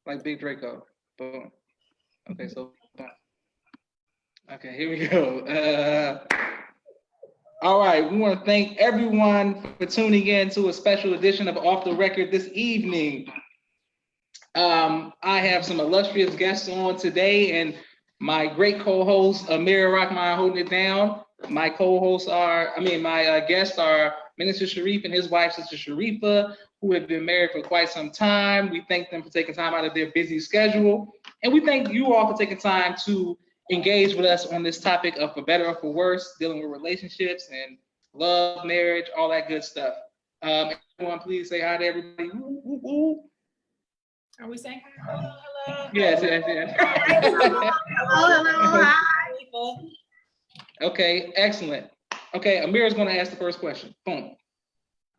like Big Draco. Boom. Okay, so okay, here we go. All right, we want to thank everyone for tuning in to a special edition of Off the Record this evening. I have some illustrious guests on today, and my great co-host Ameerah Rahman holding it down. My co-hosts my guests are Minister Sharrieff and his wife, Sister Sharrieffah, who have been married for quite some time. We thank them for taking time out of their busy schedule, and we thank you all for taking time to engage with us on this topic of for better or for worse, dealing with relationships and love, marriage, all that good stuff. Everyone, please say hi to everybody. Are we saying hi? Hello, hello. Yes. Hello, hi. Okay, excellent. Okay, Ameerah's going to ask the first question. Boom.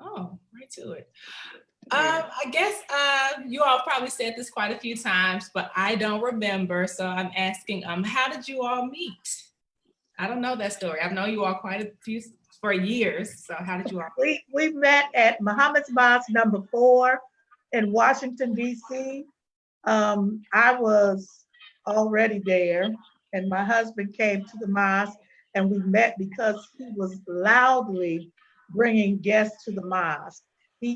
Oh, right to it. I guess you all probably said this quite a few times, but I don't remember. So I'm asking, how did you all meet? I don't know that story. I've known you all quite a few for years. So how did you all meet? We met at Muhammad's Mosque number 4 in Washington, D.C. I was already there, and my husband came to the mosque, and we met because he was loudly bringing guests to the mosque.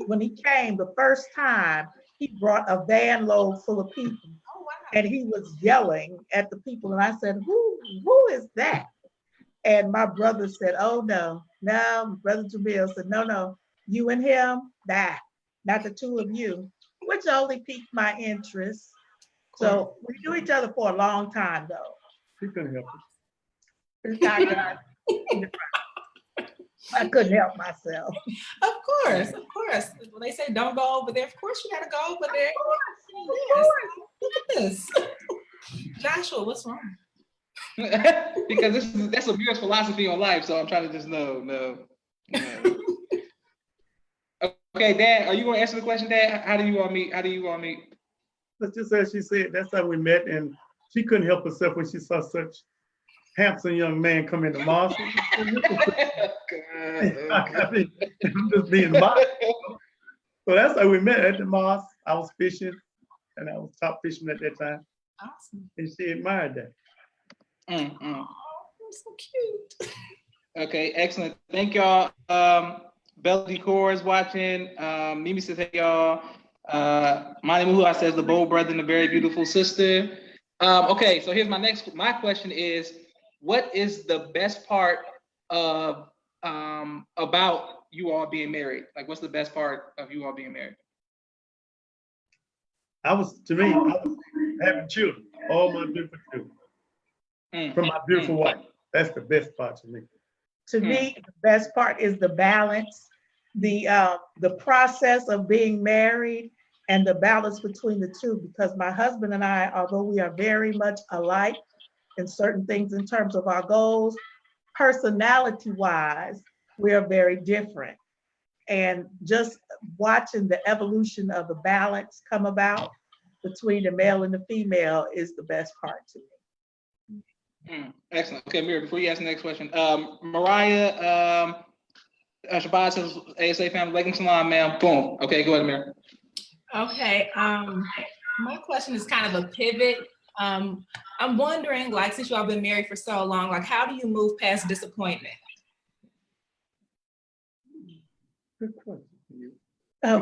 When he came the first time, he brought a van load full of people. Oh, wow. And he was yelling at the people. And I said, who is that? And my brother said, oh, no. Brother Jamil said, no, you and him, not the two of you, which only piqued my interest. So we knew each other for a long time, though. She couldn't help it. I couldn't help myself. Of course. When they say don't go over there, of course you gotta go over there. Of course. Look at this. Joshua, what's wrong? Because that's Ameerah's philosophy on life, so I'm trying to just no. Okay, Dad, are you gonna answer the question, Dad? How do you all meet? But just as she said, that's how we met, and she couldn't help herself when she saw such handsome young man come in the mosque. I mean, I'm just being modest. So that's how we met at the mosque. I was fishing, and I was top fishing at that time. Awesome. And she admired that. Oh, that's so cute. Okay, excellent. Thank y'all. Bella Decor is watching. Mimi says, hey y'all. Mani Muhua says the bold brother and the very beautiful sister. Okay, so here's my question is, what is the best part of about you all being married? Like, what's the best part of you all being married? I was having children, all my beautiful children, from my beautiful wife. That's the best part to me. To me, the best part is the balance, the process of being married and the balance between the two, because my husband and I, although we are very much alike in certain things in terms of our goals, personality-wise, we are very different. And just watching the evolution of the balance come about between the male and the female is the best part to me. Excellent. Okay, Ameerah, before you ask the next question, Mariah Shabbat says, ASA family, alaikum salam, ma'am. Boom. Okay, go ahead, Ameerah. Okay, my question is kind of a pivot. I'm wondering, like, since you all been married for so long, like, how do you move past disappointment? Good question for you.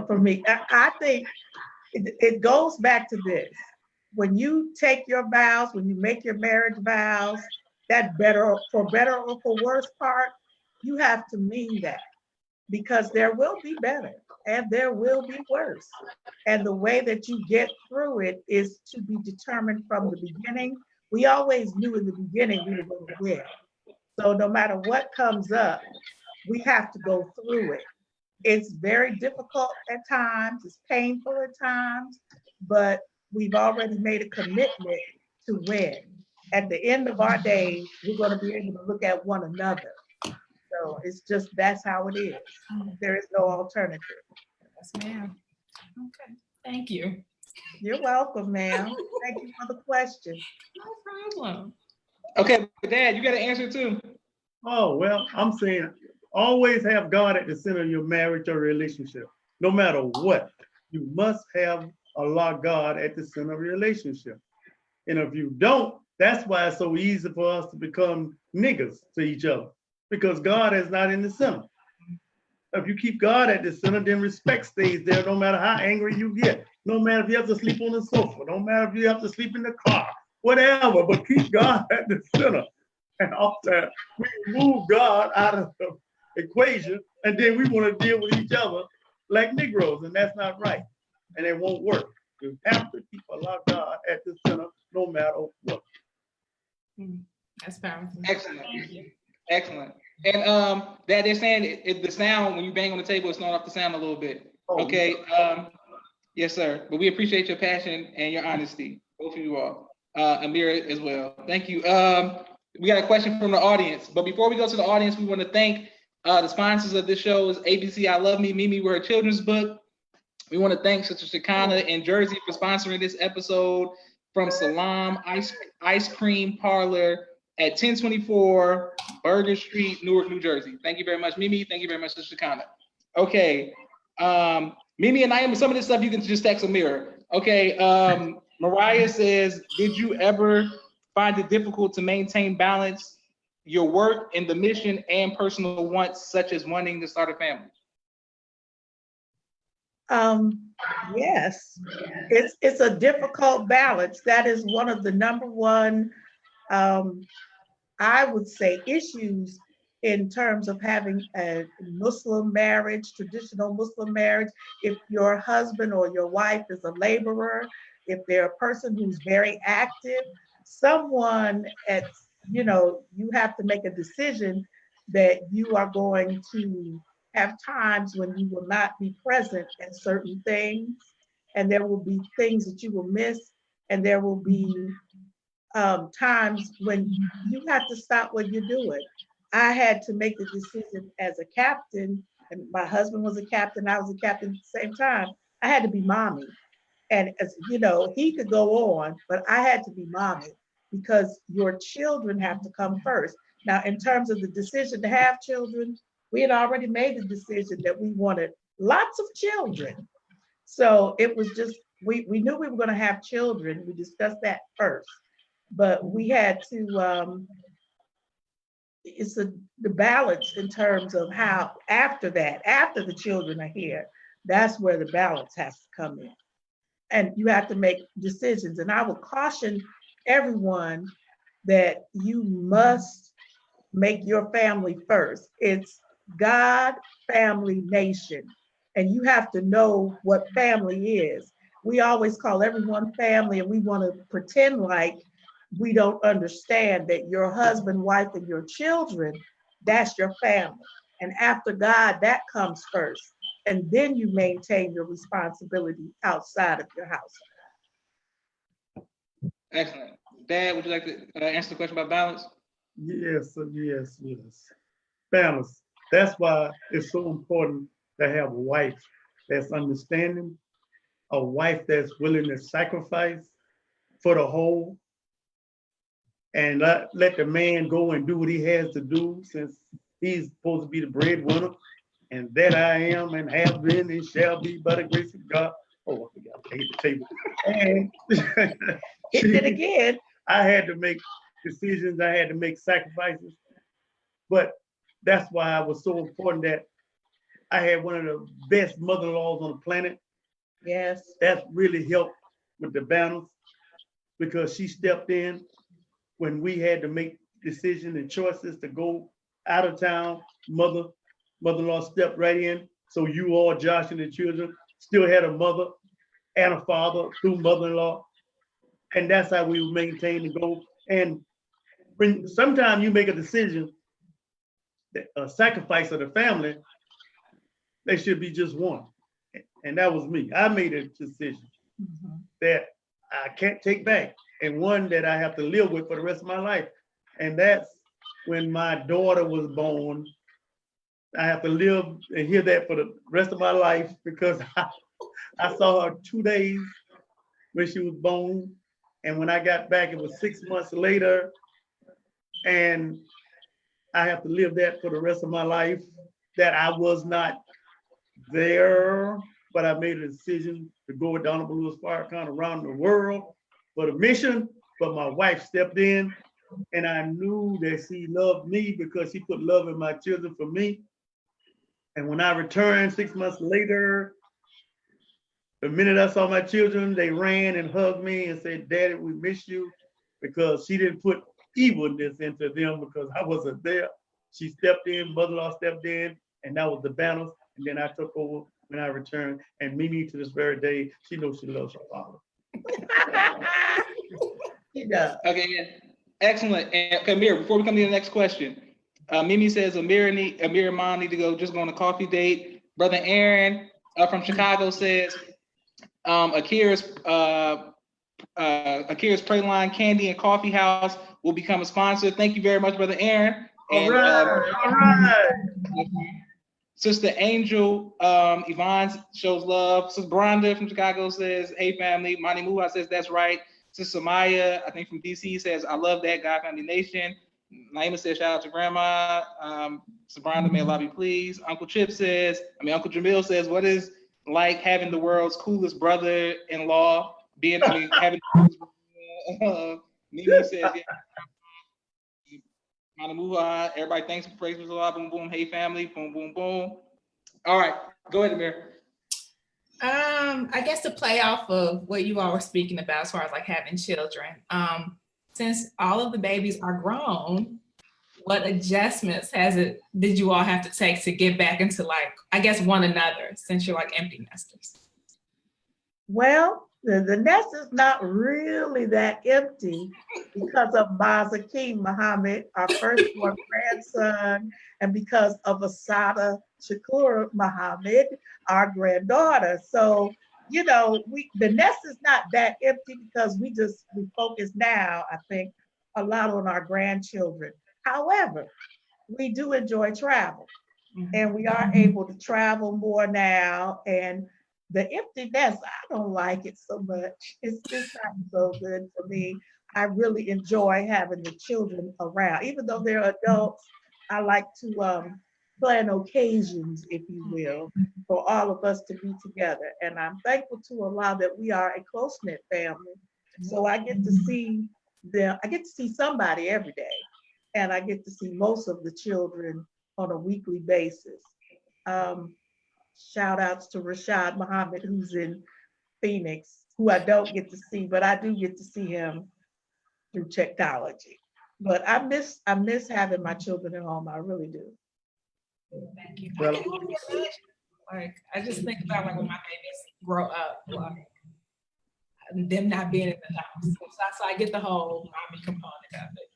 For me, I think it goes back to this. When you take your vows, when you make your marriage vows, that for better or for worse part, you have to mean that, because there will be better and there will be worse. And the way that you get through it is to be determined from the beginning. We always knew in the beginning we were going to win. So no matter what comes up, we have to go through it. It's very difficult at times, it's painful at times, but we've already made a commitment to win. At the end of our days, we're going to be able to look at one another. So it's just, that's how it is. There is no alternative. Yes, ma'am. Okay, thank you. You're welcome, ma'am. Thank you for the question. No problem. Okay, but Dad, you got to answer too. Oh, well, I'm saying always have God at the center of your marriage or relationship. No matter what, you must have allow God at the center of your relationship. And if you don't, that's why it's so easy for us to become niggas to each other, because God is not in the center. If you keep God at the center, then respect stays there no matter how angry you get. No matter if you have to sleep on the sofa, no matter if you have to sleep in the car, whatever, but keep God at the center. And often we remove God out of the equation, and then we want to deal with each other like Negroes, and that's not right. And it won't work. You have to allow God at the center no matter what. That's powerful. Excellent. Excellent. And that they're saying the sound, when you bang on the table, it's not off the sound a little bit. Okay. Yes, sir. But we appreciate your passion and your honesty, both of you all. Ameerah as well. Thank you. We got a question from the audience. But before we go to the audience, we want to thank the sponsors of this show is ABC I Love Me, Mimi with her children's book. We want to thank Sister Shekinah in Jersey for sponsoring this episode, from Salam Ice Cream Parlor at 1024 Bergen Street, Newark, New Jersey. Thank you very much, Mimi. Thank you very much, Sister Shekinah. Okay. Mimi and Naima, some of this stuff you can just text Ameerah. Okay. Mariah says, did you ever find it difficult to maintain balance, your work and the mission, and personal wants, such as wanting to start a family? Yes, it's a difficult balance. That is one of the number one, I would say, issues in terms of having a Muslim marriage, traditional Muslim marriage. If your husband or your wife is a laborer, if they're a person who's very active, someone you have to make a decision that you are going to have times when you will not be present at certain things, and there will be things that you will miss, and there will be times when you have to stop what you're doing. I had to make the decision as a captain, and my husband was a captain, I was a captain at the same time. I had to be mommy. And as you know, he could go on, but I had to be mommy, because your children have to come first. Now, in terms of the decision to have children, we had already made the decision that we wanted lots of children. So it was just, we knew we were going to have children. We discussed that first, but we had to, it's the balance in terms of how after that, after the children are here, that's where the balance has to come in. And you have to make decisions. And I would caution everyone that you must make your family first. It's God, family, nation. And you have to know what family is. We always call everyone family, and we want to pretend like we don't understand that your husband, wife, and your children, that's your family. And after God, that comes first. And then you maintain your responsibility outside of your house. Excellent. Dad, would you like to answer the question about balance? Yes. Balance. That's why it's so important to have a wife that's understanding, a wife that's willing to sacrifice for the whole, and let the man go and do what he has to do, since he's supposed to be the breadwinner. And that I am and have been and shall be by the grace of God. Oh, I forgot to hit the table. And Hit it again. I had to make decisions. I had to make sacrifices. But that's why it was so important that I had one of the best mother-in-laws on the planet. Yes. That really helped with the balance, because she stepped in when we had to make decisions and choices to go out of town. Mother-in-law stepped right in. So you all, Josh and the children, still had a mother and a father through mother-in-law. And that's how we maintain the goal. And when sometimes you make a decision, a sacrifice of the family, they should be just one. And that was me. I made a decision that I can't take back, and one that I have to live with for the rest of my life. And that's when my daughter was born. I have to live and hear that for the rest of my life, because I saw her 2 days when she was born. And when I got back, it was 6 months later. And I have to live that for the rest of my life, that I was not there but I made a decision to go with the Honorable Louis Farrakhan around the world for the mission. But my wife stepped in, and I knew that she loved me because she put love in my children for me. And when I returned 6 months later, the minute I saw my children, they ran and hugged me and said, "Daddy, we miss you," because she didn't put evilness into them because I wasn't there. She stepped in, mother-in-law stepped in, and that was the balance. And then I took over when I returned. And Mimi, to this very day, she knows she loves her father. He does. Okay, yeah. Excellent. And Ameerah, before we come to the next question, Mimi says Ameerah and Mom need to go on a coffee date. Brother Aaron from Chicago says Akira's Prayline Candy and Coffee House will become a sponsor. Thank you very much, Brother Aaron. All right. Sister Angel Yvonne shows love. Sister Bronda from Chicago says, "Hey family." Mani Muha says, "That's right." Sister Maya, I think from DC, says, "I love that, God Family Nation." Naima says, "Shout out to Grandma." Sister Bronda, "May Allah be pleased." Uncle Jamil says, "What is like having the world's coolest brother-in-law?" Having Mimi says, "Yeah." Manamuha, everybody thanks for praise Allah, boom boom, hey family, boom boom boom. All right, go ahead, Ameerah. I guess to play off of what you all were speaking about as far as like having children, since all of the babies are grown, what adjustments did you all have to take to get back into like, I guess, one another, since you're like empty nesters? Well, the nest is not really that empty because of Mazakim Muhammad, our firstborn grandson, and because of Asada Shakur Muhammad, our granddaughter. So, the nest is not that empty because we focus now, I think, a lot on our grandchildren. However, we do enjoy travel, and we are able to travel more now. And the empty nest, I don't like it so much. It's not so good for me. I really enjoy having the children around. Even though they're adults, I like to plan occasions, if you will, for all of us to be together. And I'm thankful to Allah that we are a close-knit family. So I get to see somebody every day. And I get to see most of the children on a weekly basis. Shout outs to Rashad Muhammad, who's in Phoenix, who I don't get to see, but I do get to see him through technology. But I miss having my children at home. I really do. Thank you. Well, I just think about like when my babies grow up, like them not being in the house. So I get the whole mommy component of it.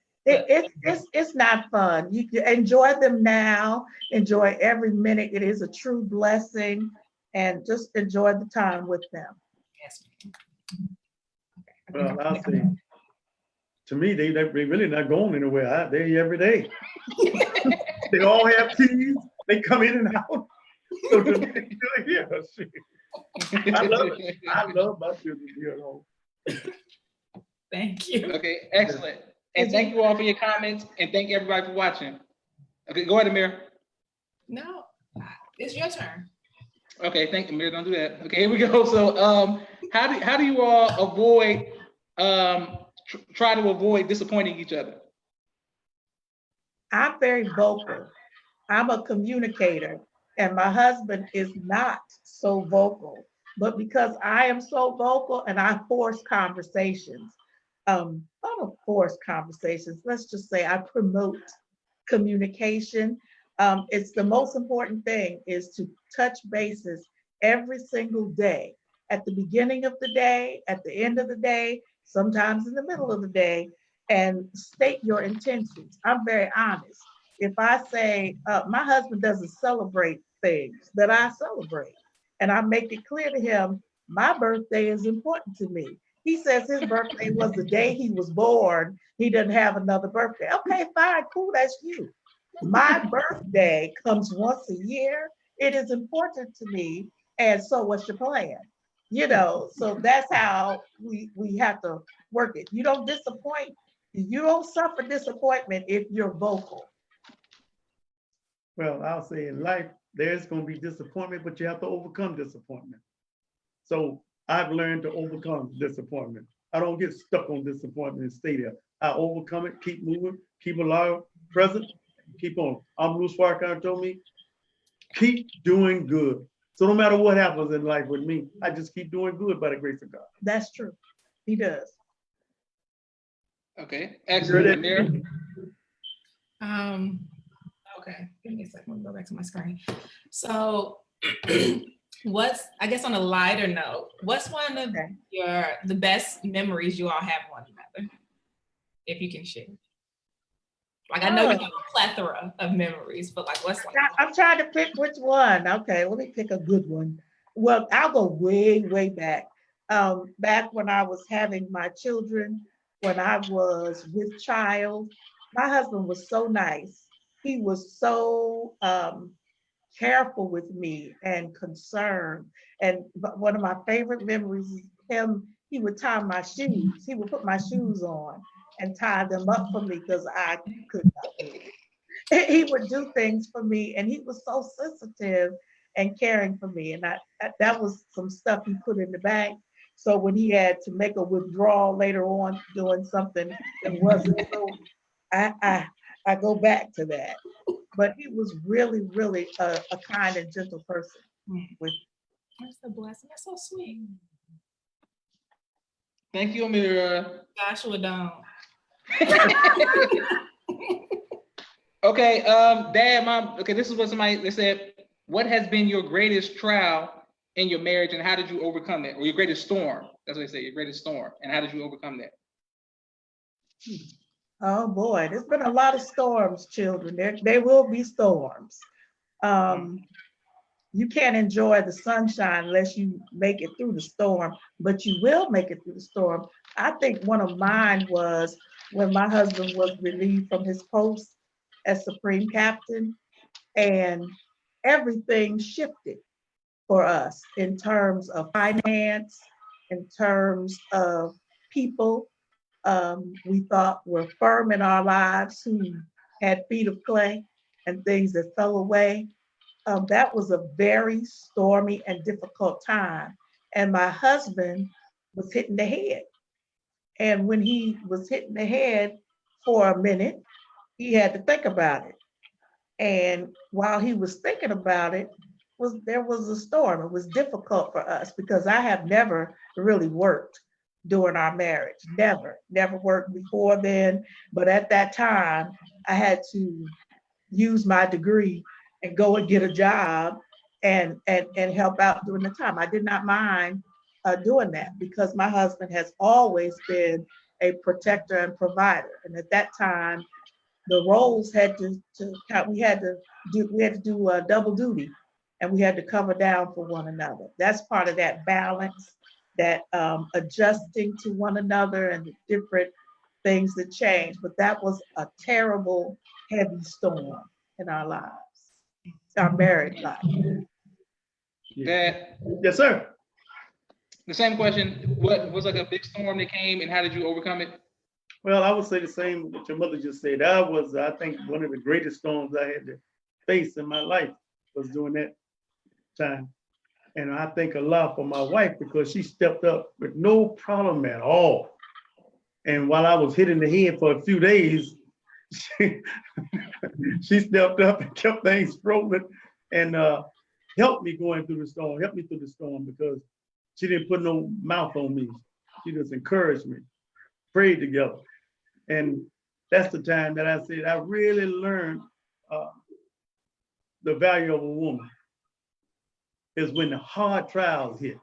It's not fun. You enjoy them now, enjoy every minute. It is a true blessing, and just enjoy the time with them. Yes. Well, I'll say, to me, they really not going anywhere. They're here every day. They all have keys. They come in and out. So to me, they're still here. I love it. I love my children here at home. Thank you. Okay, excellent. And thank you all for your comments, and thank everybody for watching. Okay, go ahead, Ameerah. No, it's your turn. Okay, thank you, Ameerah. Don't do that. Okay, here we go. So, how do you all avoid try to avoid disappointing each other? I'm very vocal. I'm a communicator, and my husband is not so vocal. But because I am so vocal and I force conversations, I don't force conversations. Let's just say I promote communication. It's the most important thing is to touch bases every single day. At the beginning of the day, at the end of the day, sometimes in the middle of the day, and state your intentions. I'm very honest. If I say, my husband doesn't celebrate things that I celebrate, and I make it clear to him, my birthday is important to me. He says his birthday was the day he was born. He doesn't have another birthday. Okay, fine, cool, that's you. My birthday comes once a year. It is important to me. And so what's your plan? So that's how we have to work it. You don't suffer disappointment if you're vocal. Well, I'll say in life, there's going to be disappointment, but you have to overcome disappointment. So I've learned to overcome disappointment. I don't get stuck on disappointment and stay there. I overcome it, keep moving, keep alive, present, keep on. Bruce Farrakhan told me, keep doing good. So no matter what happens in life with me, I just keep doing good by the grace of God. That's true. He does. Okay, excellent. Ameerah? Okay, give me a second. Let me go back to my screen. So what's, I guess on a lighter note, what's one of the best memories you all have one another? If you can share. Like I know you have a plethora of memories, but like what's like I'm trying to pick which one. Okay, let me pick a good one. Well, I'll go way, way back. Back when I was having my children, when I was with child, my husband was so nice. He was so careful with me and concerned. And one of my favorite memories is him, he would tie my shoes. He would put my shoes on and tie them up for me because I could not do it. He would do things for me, and he was so sensitive and caring for me. And that was some stuff he put in the bank. So when he had to make a withdrawal later on doing something that wasn't so, I go back to that. But he was really, really a kind and gentle person. That's a blessing. That's so sweet. Thank you, Ameerah. Joshua don't. Okay, Dad, Mom. Okay, this is what they said. What has been your greatest trial in your marriage, and how did you overcome it? Or your greatest storm? That's what they say. Your greatest storm, and how did you overcome that? Oh boy, there's been a lot of storms, children. There will be storms. You can't enjoy the sunshine unless you make it through the storm, but you will make it through the storm. I think one of mine was when my husband was relieved from his post as Supreme Captain, and everything shifted for us in terms of finance, in terms of people we thought were firm in our lives who had feet of clay and things that fell away. That was a very stormy and difficult time. And my husband was hitting the head. And when he was hitting the head for a minute, he had to think about it. And while he was thinking about it, there was a storm. It was difficult for us because I have never really worked during our marriage. Never worked before then. But at that time, I had to use my degree and go and get a job and help out during the time. I did not mind doing that because my husband has always been a protector and provider. And at that time, the roles had we had to do double duty, and we had to cover down for one another. That's part of that balance, that adjusting to one another and the different things that change. But that was a terrible, heavy storm in our lives, our married life. Dad, Yes, sir. the same question. What was like a big storm that came, and how did you overcome it? Well, I would say the same what your mother just said. That was, I think, one of the greatest storms I had to face in my life was during that time. And I thank Allah for my wife because she stepped up with no problem at all. And while I was hitting the head for a few days, she stepped up and kept things rolling and helped me through the storm because she didn't put no mouth on me. She just encouraged me, prayed together. And that's the time that I said I really learned the value of a woman is when the hard trials hit.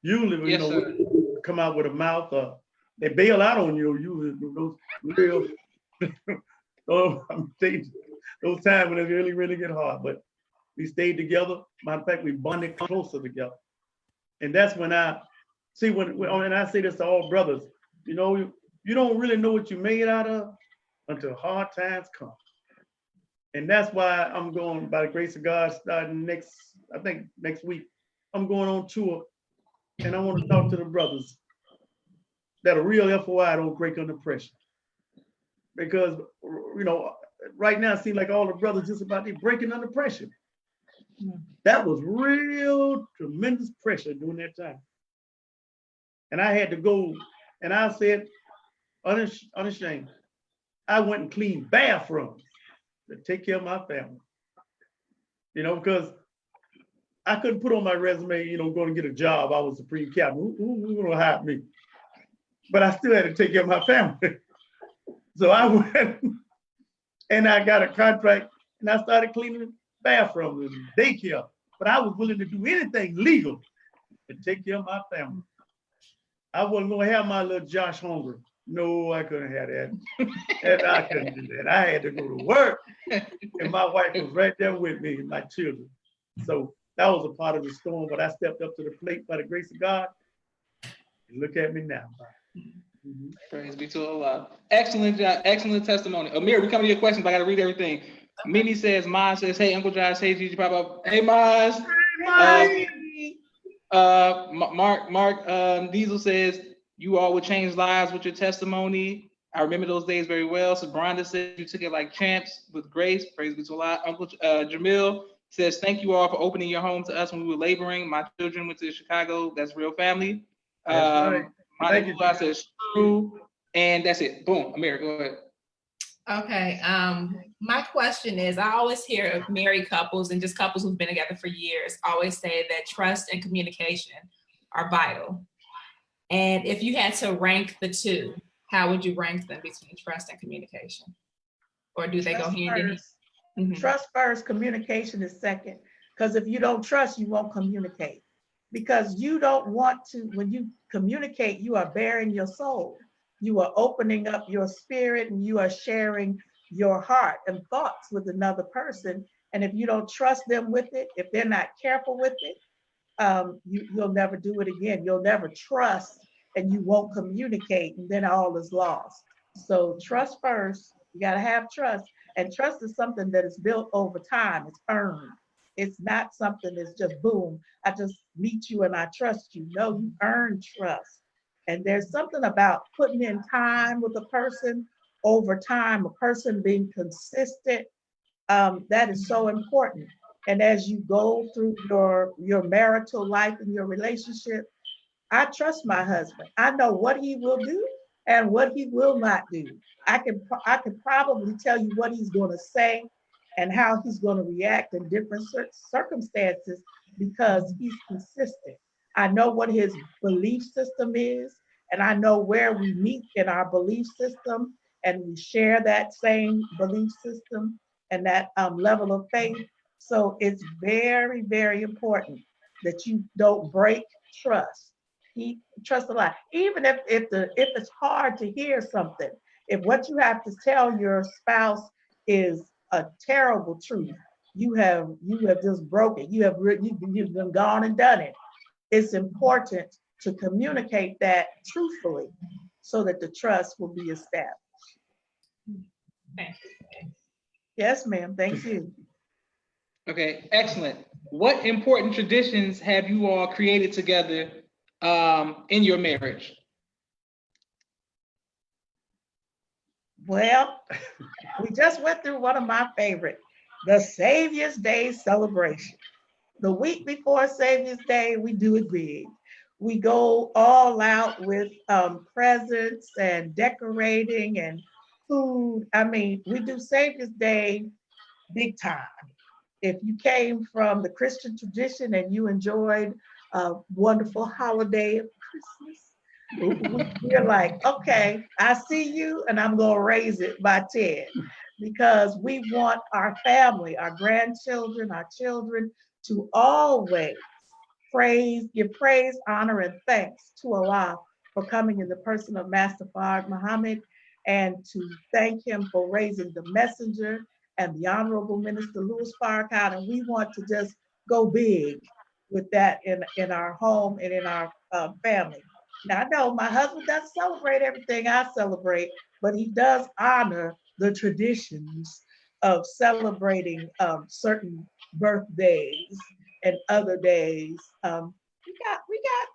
Usually, Yes, sir. we come out with a mouth, they bail out on you. Usually, those real, those times when it really, really get hard. But we stayed together. Matter of fact, we bonded closer together. And that's when I see and I say this to all brothers, you don't really know what you're made out of until hard times come. And that's why I'm going, by the grace of God, starting next week, I'm going on tour. And I want to talk to the brothers that a real FOI don't break under pressure. Because, right now it seems like all the brothers just about to breaking under pressure. That was real tremendous pressure during that time. And I had to go, and I said, unashamed, I went and cleaned bathrooms to take care of my family. You know, because I couldn't put on my resume, you know, going to get a job. I was Supreme Captain. Who's going to hire me? But I still had to take care of my family. So I went and I got a contract and I started cleaning bathrooms and daycare. But I was willing to do anything legal to take care of my family. I wasn't going to have my little Josh hungry. No, I couldn't have that. And I couldn't do that. I had to go to work. And my wife was right there with me and my children. So that was a part of the storm, but I stepped up to the plate by the grace of God. And look at me now. Mm-hmm. Praise be to Allah. Excellent job, excellent testimony. Ameerah, we come to your questions, but I gotta read everything. Okay. Mimi says, Maz says, hey, Uncle Josh, hey, Gigi, pop up. Hey, Maz. Mark Diesel says, you all would change lives with your testimony. I remember those days very well. So Brenda says, you took it like champs with grace. Praise be to Allah. Uncle Jamil says, thank you all for opening your home to us when we were laboring. My children went to Chicago. That's real family. That's right. Monica says, true. And that's it. Boom. Ameerah, go ahead. Okay. My question is, I always hear of married couples and just couples who've been together for years always say that trust and communication are vital. And if you had to rank the two, how would you rank them between trust and communication? Or do they go hand in hand? Mm-hmm. Trust first, communication is second. Because if you don't trust, you won't communicate. Because you don't want to, when you communicate, you are bearing your soul. You are opening up your spirit and you are sharing your heart and thoughts with another person. And if you don't trust them with it, if they're not careful with it, you'll never do it again. You'll never trust and you won't communicate, and then all is lost. So trust first, you gotta have trust. And trust is something that is built over time, it's earned. It's not something that's just boom, I just meet you and I trust you. No, you earn trust. And there's something about putting in time with a person over time, a person being consistent, that is so important. And as you go through your marital life and your relationship, I trust my husband. I know what he will do and what he will not do. I can probably tell you what he's going to say and how he's going to react in different circumstances because he's consistent. I know what his belief system is, and I know where we meet in our belief system, and we share that same belief system and that level of faith. So it's very, very important that you don't break trust. He trusts a lot. Even if it's hard to hear something, if what you have to tell your spouse is a terrible truth, you have just broken. You've been gone and done it. It's important to communicate that truthfully so that the trust will be established. Thank you. Yes, ma'am. Thank you. Okay, excellent. What important traditions have you all created together in your marriage? Well, we just went through one of my favorite, the Savior's Day celebration. The week before Savior's Day, we do it big. We go all out with presents and decorating and food. I mean, we do Savior's Day big time. If you came from the Christian tradition and you enjoyed a wonderful holiday of Christmas, we're like, okay, I see you and I'm gonna raise it by 10 because we want our family, our grandchildren, our children to always give praise, honor, and thanks to Allah for coming in the person of Master Fard Muhammad and to thank him for raising the messenger and the Honorable Minister Louis Farrakhan. And we want to just go big with that in our home and in our family. Now, I know my husband doesn't celebrate everything I celebrate, but he does honor the traditions of celebrating certain birthdays and other days. We got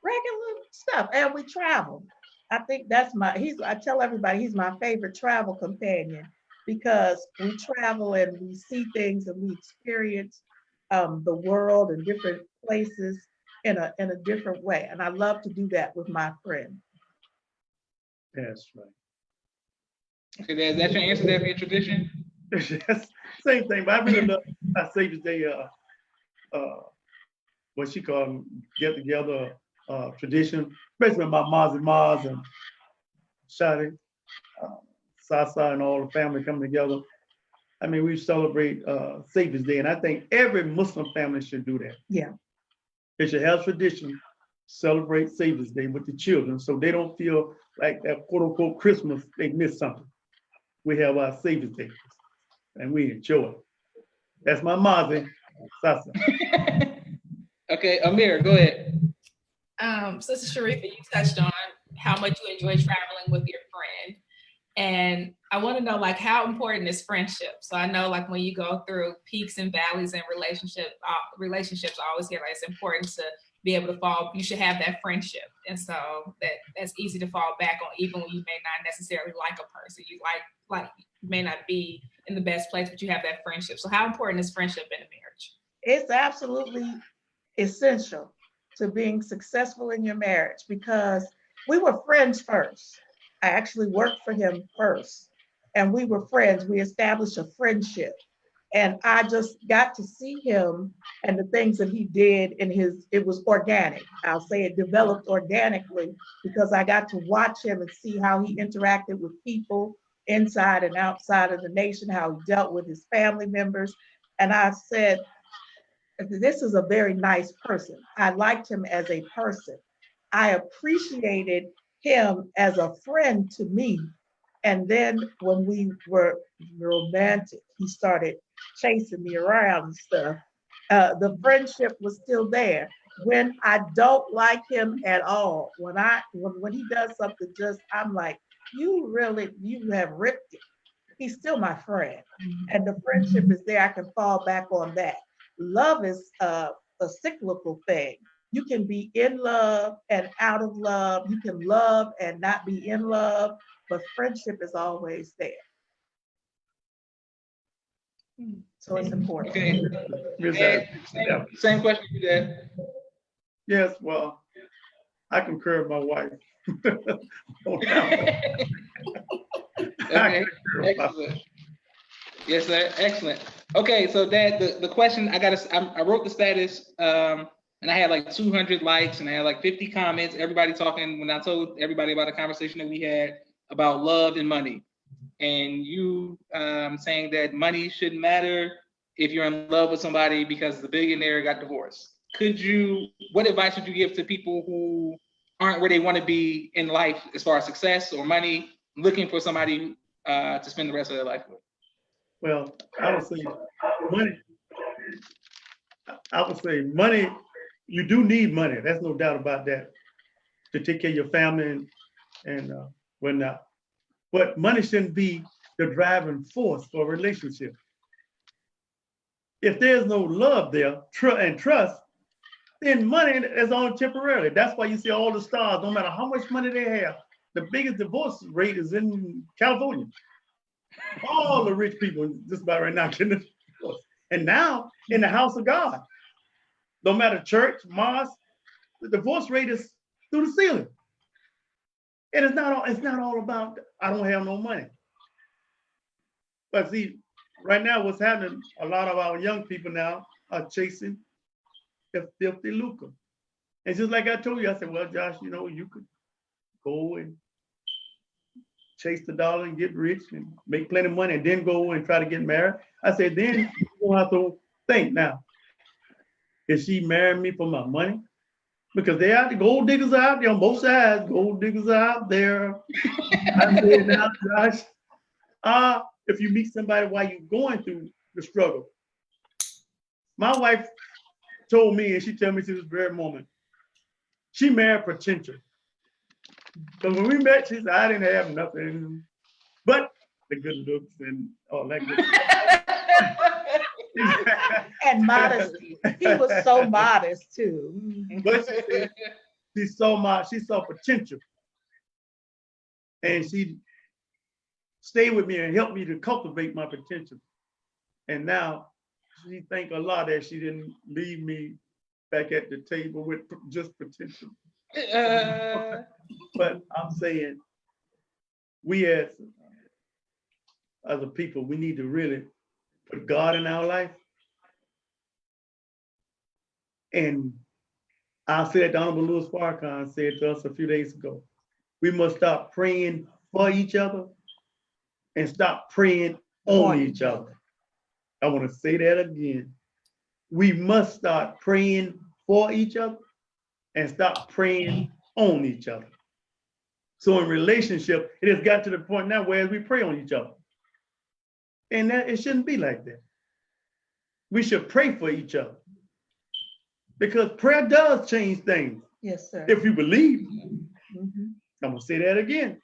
regular stuff, and we travel. I think that's I tell everybody he's my favorite travel companion because we travel and we see things and we experience the world and different places. in a different way. And I love to do that with my friends. That's right. Okay, Dad, is that your answer there for your tradition? Yes, same thing, but I really love our Savior's Day, what she called them, get together tradition, especially my Maz and Maz and Sharrieff, Sasa and all the family coming together. I mean, we celebrate Savior's Day, and I think every Muslim family should do that. Yeah. They should have tradition, celebrate Savior's Day with the children, so they don't feel like that quote unquote Christmas, they miss something. We have our Savior's Day, and we enjoy it. That's my Mazi, Sasa. Okay, Ameerah, go ahead. Sister Sharrieffah, you touched on how much you enjoy traveling with your friend. And I want to know, like, how important is friendship? So I know, like, when you go through peaks and valleys in relationships, I always hear like it's important to be able to fall. You should have that friendship, and so that's easy to fall back on, even when you may not necessarily like a person. You you may not be in the best place, but you have that friendship. So how important is friendship in a marriage? It's absolutely essential to being successful in your marriage, because we were friends first. I actually worked for him first, and we were friends. We established a friendship, and I just got to see him and the things that he did in it was organic. I'll say it developed organically, because I got to watch him and see how he interacted with people inside and outside of the nation, how he dealt with his family members. And I said, this is a very nice person. I liked him as a person. I appreciated him as a friend to me. And then when we were romantic, he started chasing me around and stuff. The friendship was still there. When I don't like him at all, when he does something, I'm like, you have ripped it. He's still my friend, and the friendship is there. I can fall back on that. Love is a cyclical thing. You can be in love and out of love. You can love and not be in love, but friendship is always there. So it's important. Okay. Ms. Dad, Yeah. same question for you, Dad. Yes, well, I concur with my wife. Okay, excellent. Yes, sir. Excellent. Okay, so Dad, the question I wrote the status, and I had like 200 likes and I had like 50 comments. Everybody talking when I told everybody about a conversation that we had about love and money, and you saying that money shouldn't matter if you're in love with somebody because the billionaire got divorced. What advice would you give to people who aren't where they want to be in life as far as success or money, looking for somebody to spend the rest of their life with? Well, I would say money, you do need money. There's no doubt about that, to take care of your family and whatnot. But money shouldn't be the driving force for a relationship. If there's no love there and trust, then money is only temporarily. That's why you see all the stars, no matter how much money they have, the biggest divorce rate is in California. All the rich people just about right now getting a divorce. And now in the house of God, no matter church, mosque, the divorce rate is through the ceiling. And it's not all about I don't have no money. But see, right now what's happening, a lot of our young people now are chasing the filthy lucre. And just like I told you, I said, well, Josh, you could go and chase the dollar and get rich and make plenty of money and then go and try to get married. I said, then you don't have to think now, is she marrying me for my money? Because the gold diggers are out there on both sides. Gold diggers are out there. I said, now, Josh, if you meet somebody while you're going through the struggle. My wife told me, and she told me to this very moment, she married potential. So when we met, she said, I didn't have nothing but the good looks and all that good stuff. And modesty. He was so modest too. But she saw potential. And she stayed with me and helped me to cultivate my potential. And now she thank Allah that she didn't leave me back at the table with just potential. Uh, But I'm saying, we as a people, we need to really put God in our life. And I'll say that the Honorable Louis Farrakhan said to us a few days ago. We must stop praying for each other and stop praying on each other. I want to say that again. We must start praying for each other and stop praying on each other. So in relationship, it has got to the point now where we pray on each other. And that it shouldn't be like that. We should pray for each other. Because prayer does change things. Yes, sir. If you believe. Mhm. I'm gonna say that again.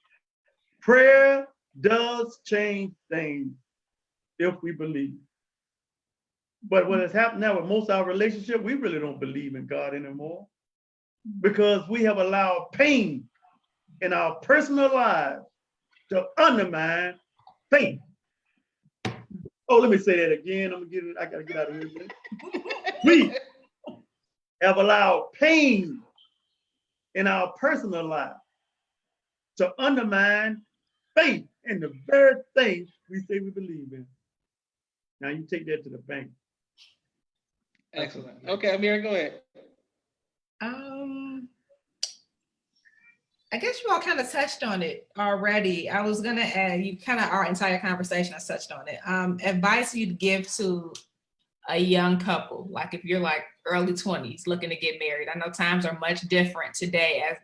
Prayer does change things if we believe. But what has happened now with most of our relationship, we really don't believe in God anymore because we have allowed pain in our personal lives to undermine faith. Oh, let me say that again. I gotta get out of here. We have allowed pain in our personal lives to undermine faith in the very thing we say we believe in. Now you take that to the bank. excellent. Okay, Ameerah, go ahead. I guess you all kind of touched on it already. I was gonna add, you kind of, our entire conversation has touched on it. Advice you'd give to a young couple, like if you're like early 20s looking to get married. I know times are much different today as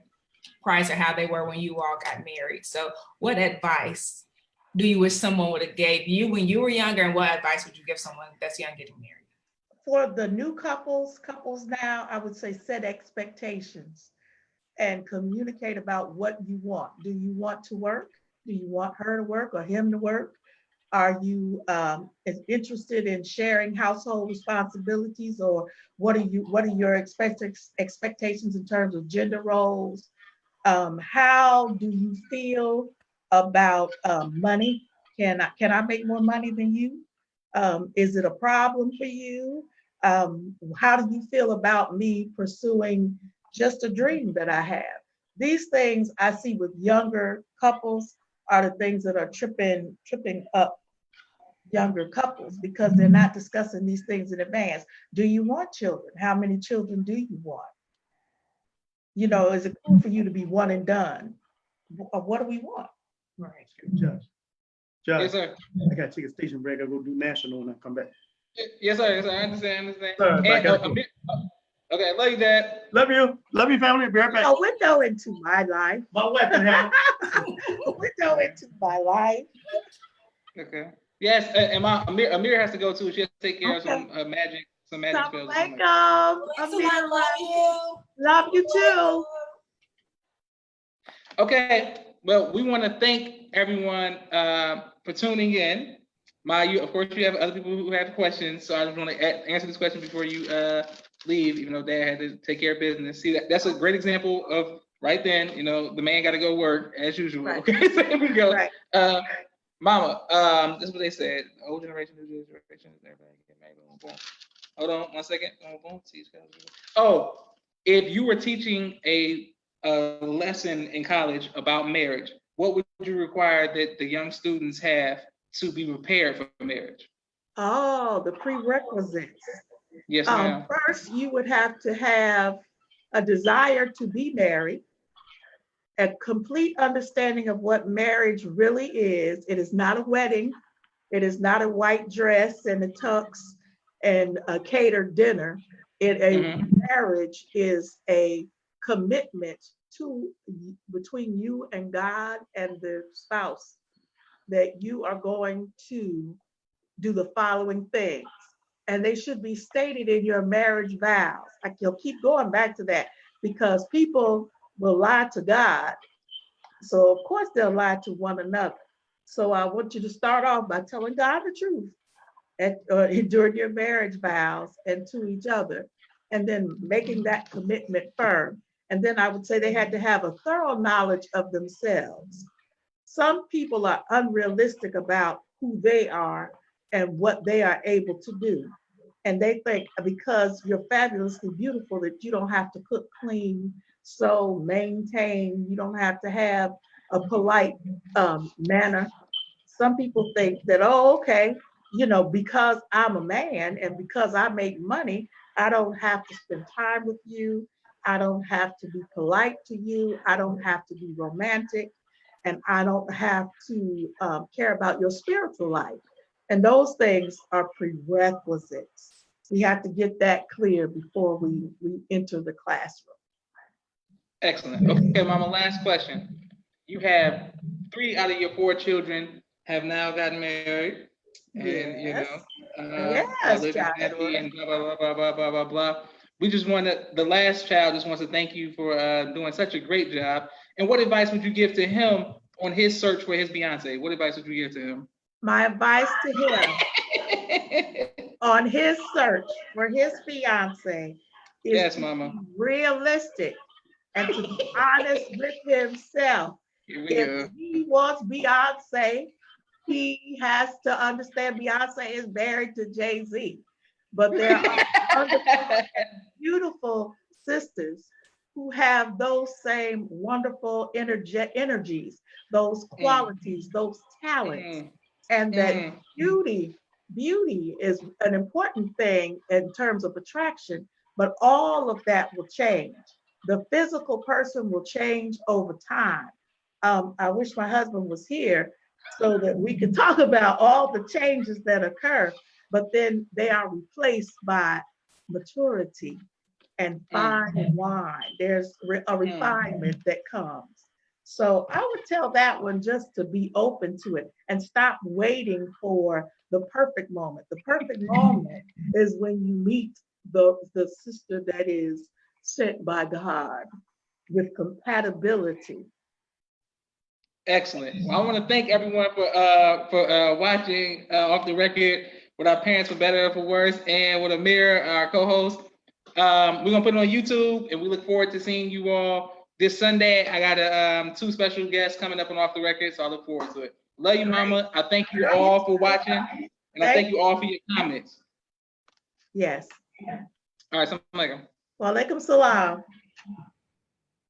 prior to how they were when you all got married. So what advice do you wish someone would have gave you when you were younger, and what advice would you give someone that's young getting married? For the new couples now, I would say set expectations and communicate about what you want. Do you want to work? Do you want her to work or him to work? Are you interested in sharing household responsibilities, or what are your expectations in terms of gender roles? How do you feel about money? Can I make more money than you? Is it a problem for you? How do you feel about me pursuing just a dream that I have? These things I see with younger couples are the things that are tripping up younger couples because they're not discussing these things in advance. Do you want children? How many children do you want? You know, is it cool for you to be one and done? What do we want? Right. Josh, Yes, sir. I gotta take a station break. I go do national and I come back. Yes, sir. Yes, sir. I understand. Sorry, but I And, gotta go. okay, love you, Dad. Love you, family. Be right back. A window into my life. My wife can have A window into my life. Okay. Yes, and my Ameerah has to go too. She has to take care of Okay. some magic Assalamu spells. alaikum. Ameerah, love you. Love you too. Okay. Well, we want to thank everyone for tuning in. Of course, you have other people who have questions, so I just want to answer this question before you leave. Even though Dad had to take care of business. See, that's a great example of right then. You know, the man got to go work as usual. Right. Okay, so here we go. Right. Mama, this is what they said. Old generation, new generation, everybody get married. Boom, boom. Hold on 1 second. Boom, boom. Oh, if you were teaching a lesson in college about marriage, what would you require that the young students have to be prepared for marriage? Oh, the prerequisites. Yes, ma'am. First, you would have to have a desire to be married, a complete understanding of what marriage really is. It is not a wedding. It is not a white dress and a tux and a catered dinner. Marriage is a commitment between you and God and the spouse that you are going to do the following things. And they should be stated in your marriage vows. You'll keep going back to that because people will lie to God. So of course they'll lie to one another. So I want you to start off by telling God the truth during your marriage vows and to each other, and then making that commitment firm. And then I would say they had to have a thorough knowledge of themselves. Some people are unrealistic about who they are and what they are able to do. And they think because you're fabulously beautiful that you don't have to cook, clean, sew, maintain. You don't have to have a polite manner. Some people think that, oh, okay, because I'm a man and because I make money, I don't have to spend time with you. I don't have to be polite to you. I don't have to be romantic. And I don't have to care about your spiritual life. And those things are prerequisites. We have to get that clear before we enter the classroom. Excellent. Okay, Mama, last question. You have 3 out of your 4 children have now gotten married. And, Yes. are living happy and blah, blah, blah, blah, blah, blah, blah. We just the last child just wants to thank you for doing such a great job. And what advice would you give to him on his search for his Beyonce? What advice would you give to him? My advice to him on his search for his fiance is Yes, to Mama. be realistic and to be honest with himself. If he wants Beyonce, he has to understand Beyonce is married to Jay-Z. But there are wonderful, beautiful sisters who have those same wonderful energies, those qualities, those talents, and that beauty is an important thing in terms of attraction, but all of that will change. The physical person will change over time. I wish my husband was here so that we could talk about all the changes that occur, but then they are replaced by maturity and fine wine. There's a refinement that comes. So I would tell that one just to be open to it and stop waiting for the perfect moment. The perfect moment is when you meet the sister that is sent by God with compatibility. Excellent. Well, I want to thank everyone for watching Off the Record with our parents for better or for worse, and with Ameerah, our co-host. We're gonna put it on YouTube, and we look forward to seeing you all this Sunday. I got 2 special guests coming up on Off the Record, so I look forward to it. Love you, Mama. I thank you all for watching, and I thank you all for your comments. Yes. All right, assalamu alaikum. Wa alaikum salam.